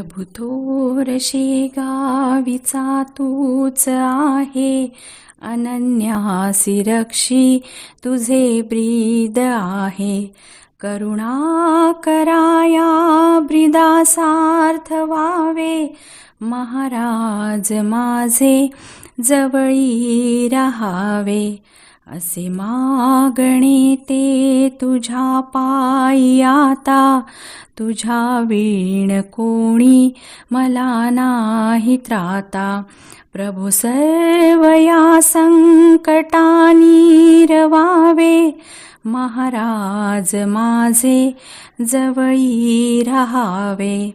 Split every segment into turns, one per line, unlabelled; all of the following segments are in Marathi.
प्रभु थोरशे गावीचा तूच आहे, अनन्यासी रक्षी तुझे ब्रीद आहे. करुणा कराया ब्रीदासार्थ व्हावे, महाराज माझे जवळी रहावे. असे मागणे ते तुझ्या पायी आता, तुझ्या वीण कोणी मला नाही त्राता. प्रभु सर्व या संकटानी रवावे, महाराज माझे जवळी रहावे.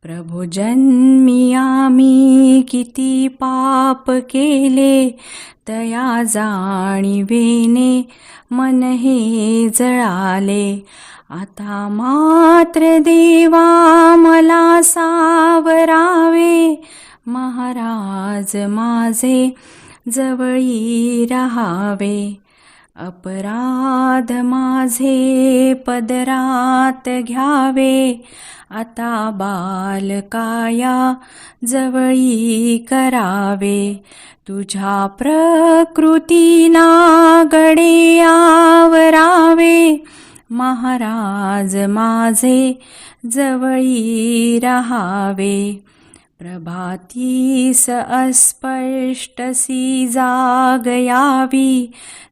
प्रभु जन्मी आम्ही किती पाप केले, तया जाणिवेने मन हे जळाले. आता मात्र देवा मला सावरावे, महाराज माझे जवळी रहावे. अपराध माझे पदरात घ्यावे, आता बालकाया जवळी करावे. तुझ्या प्रकृतीला गडे आवरावे, महाराज माझे जवळी रहावे. प्रभातीस अस्पष्टसी जाग यावी,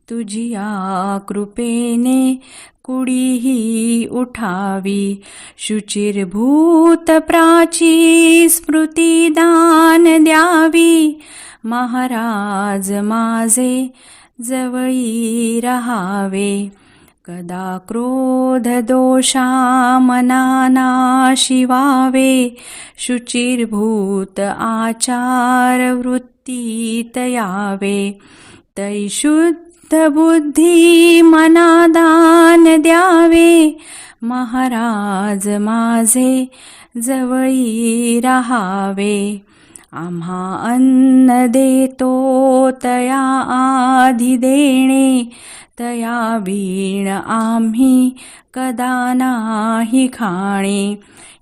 तुझिया कृपेने कुडीही उठावी. शुचिर्भूत प्राची स्मृती दान द्यावी, महाराज माझे जवळी रहावे. कदा क्रोध दोषा मना नाशी व्हावे, शुचिर्भूत आचार वृत्तीत यावे. तै शुद्ध बुद्धी मना दान द्यावे, महाराज माझे जवळी रहावे. आम्हा अन्न देतो तया आधी देणे, तया वीण आम्ही कदा नाही खाणे.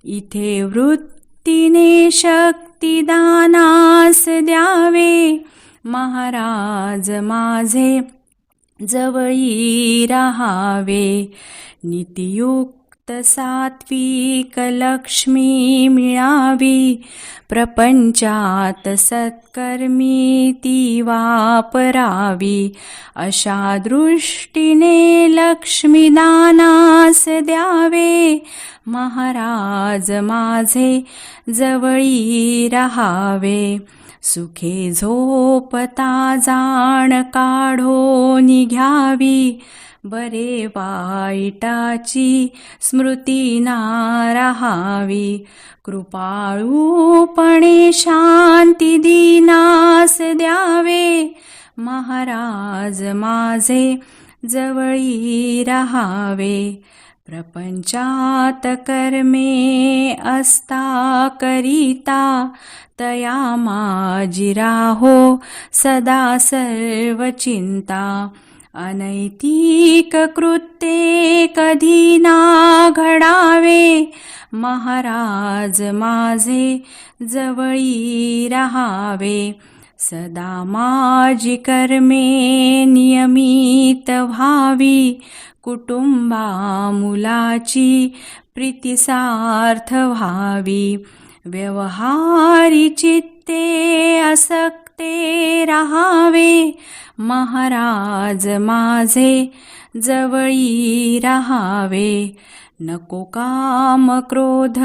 इथे वृत्तीने शक्तिदानास द्यावे, महाराज माझे जवळी रहावे. नीतियुक्त सात्विक लक्ष्मी मिळावी, प्रपंचात सत्कर्मी ती वापरावी. अशा दृष्टीने लक्ष्मी दानास द्यावे, महाराज माझे जवळी रहावे. सुखे झोपता जाण काढून घ्यावी, बरे वाईटाची स्मृती ना रहावी. कृपाळूपणे शांती दीनास द्यावे, महाराज माझे जवळी रहावे. प्रपंचात कर्मे असता करिता, तया माझी राहो सदा सर्व चिंता. अनैतिक कृत्ये कधी ना घडावे, महाराज माझे जवळी रहावे. सदा माझी कर्मे नियमित व्हावी, कुटुंबा मुलाची प्रीतिसार्थ व्हावी. व्यवहारी चित्ते असक्ते रहावे, महाराज माझे जवळी रहावे. नको काम क्रोध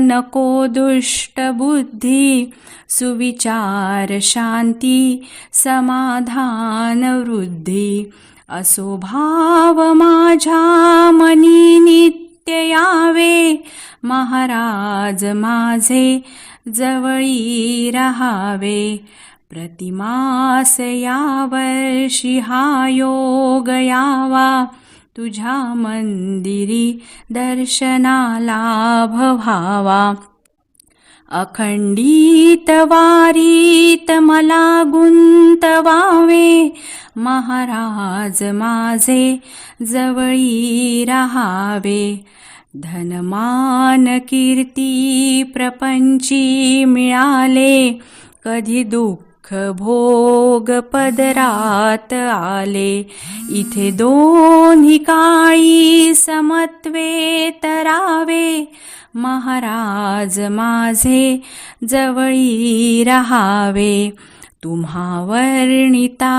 नको दुष्ट बुद्धी, सुविचार शांती समाधान वृद्धी. असो भाव माझ्या मनी नित्य यावे, महाराज माझे जवळी रहावे. प्रतिमास या वर्षी हा योग यावा, तुझ्या मंदिरी दर्शनाला व्हावा. अखंडित वारीत मला गुंतवावे, महाराज माझे जवळी रहावे. धनमान कीर्ती प्रपंची मिळाले, कधी दुःख भोग पदरात आले. इथे दोन्ही काळी समत्वे तरावे, महाराज माझे जवळी रहावे. तुम्हा वर्णिता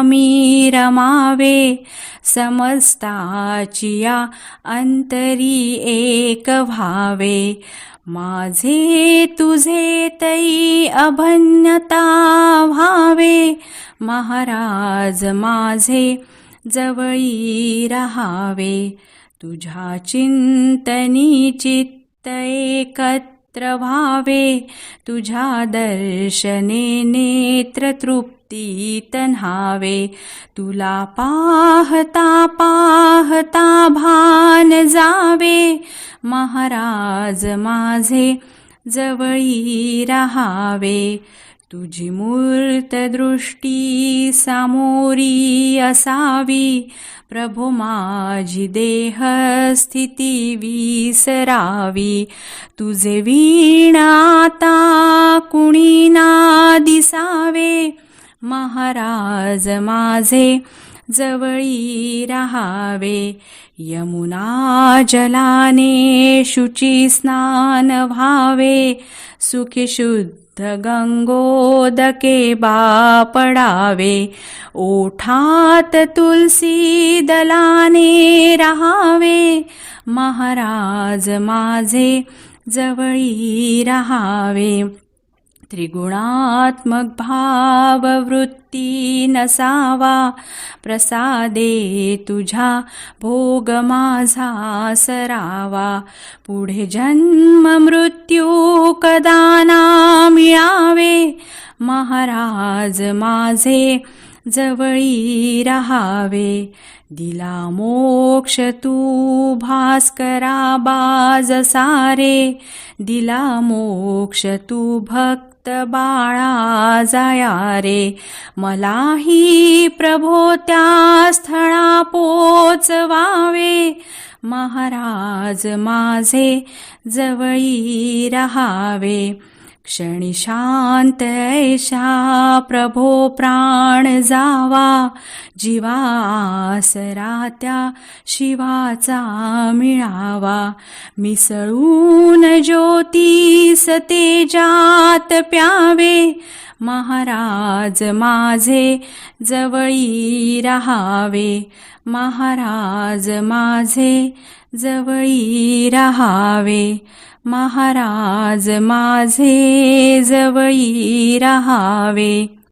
मी रमावे, समस्ताची या अंतरी एक व्हावे. माझे तुझे तै अभन्यता व्हावे, महाराज माझे जवळी रहावे. तुझ्या चिंतनी चित्त एकत्र व्हावे, तुझ्या दर्शने नेत्र तृप्तीत न्हावे. तुला पाहता पाहता भान जावे, महाराज माझे जवळी रहावे. तुझी मूर्त दृष्टी सामोरी असावी, प्रभो माझी देह स्थिती विसरावी. तुझे वीण आता कुणी ना दिसावे, महाराज माझे जवळी रहावे. यमुना जलाने शुची स्नान व्हावे, सुखी शुद्ध गंगोदके बापडावे. ओठात तुलसी दलाने रहावे, महाराज माझे जवळी रहावे. त्रिगुणात्मक भाव वृत्ती नसावा, प्रसादे तुझा भोग माझा सरावा. पुढे जन्म मृत्यू कदा ना मिळावे, महाराज माझे जवळी रहावे. दिला मोक्ष तू भास्करा बाज सारे, दिला मोक्ष तू भक्त बाळा जाया रे. मलाही प्रभो त्या स्थळा पोचवावे, महाराज माझे जवळी रहावे. क्षणी शांत ऐशा प्रभो प्राण जावा, जीवा आसरा त्या शिवाचा मिळावा. मिसळून ज्योतीस तेजात प्यावे, महाराज माझे जवळी रहावे. महाराज माझे जवळी रहावे, महाराज माझे जवळी रहावे.